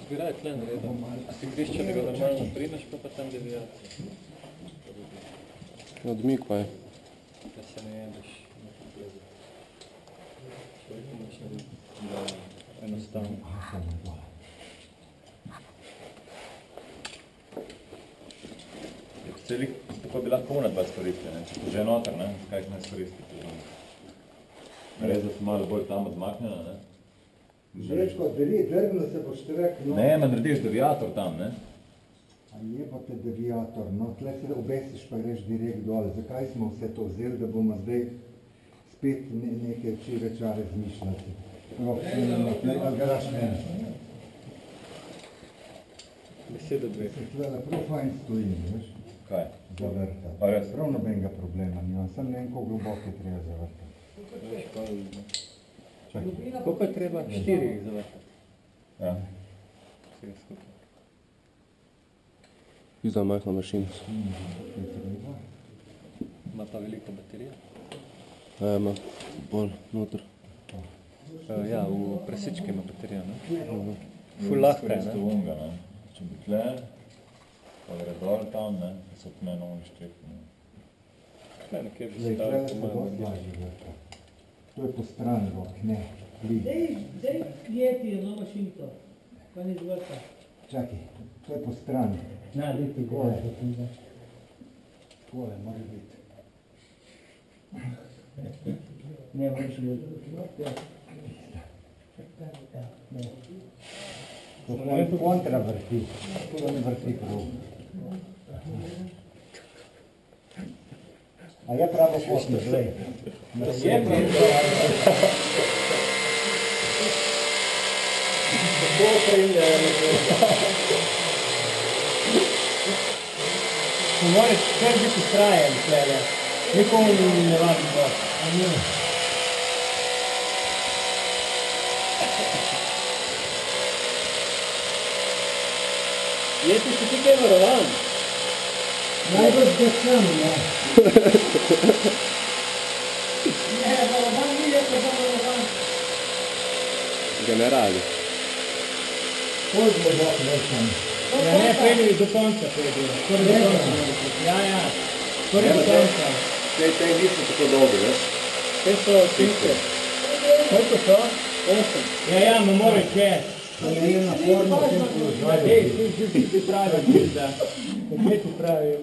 Zbiraj tle naredil. Si grišče, da ga normalno primeš, pa tam devijat. Odmikvaj. Da se ne jemeš. Enostavno. Celik, tako bi lahko unat vas koristili, če to že noter, ne? Kaj se ne koristiti? Res, da so malo bolj tam odmaknjena, ne? Žrečko, drgnil se boš trek, no. Ne, ma narediš deviator tam, ne? A je pa te deviator, no, tle se obesiš pa greš direkt dol. Zakaj smo vse to vzeli, da bomo zdaj spet neke čire čare zmišljati? Ali ga daš meni? Beseda dve. Se tle prav fajn stojim, veš? Kaj? Zavrtati. Pa res? Prav nobenega problema nimam, sem ne vem, koliko globoko je treba zavrtati. Čakaj. Koliko je treba? 4 jih zavrtati. Ja. Vsega skupaj. Pizda majhna mašina. Ima pa veliko baterijo? Ima bolj noter. Ja, v presički ima baterijo, ne? Ful lahko je, ne? Unga, ne? Če bi tle, pa gre dol tam, ne? So tme novi štriki, ne? Kaj nekje bi se Zdaj, dali tle po se mojem dosti lažje vrta. To je po strani rok, ne. Zdaj jeti je nova šinto, pa ni zvrta. Čakaj, to je po strani. Na, leti Tole. Tole mora biti. ne moraš ljudi. To kontra vrti, to ne vrti krog. A je pravo kosno, glej. Je pravo. Tako prejljeno. Moraš kar biti ustrajen, tlele. Nikomu ne vabi to. Jeti si ti kaj varovan? Najbolj zdesem, ne. Ne, varovan ni lepo za varovan. Generali. Koliko globoko vrtam? Ja, ne, prejdi do konca, prejdi. Prvi do konca. Ja. Prvi do konca. Te niso tako dolge, veš? Te so šinke. Koliko so? 8. Ja, ma moraš več. To je ena forma, sem Ti pravi, da. Kaj ti pravim?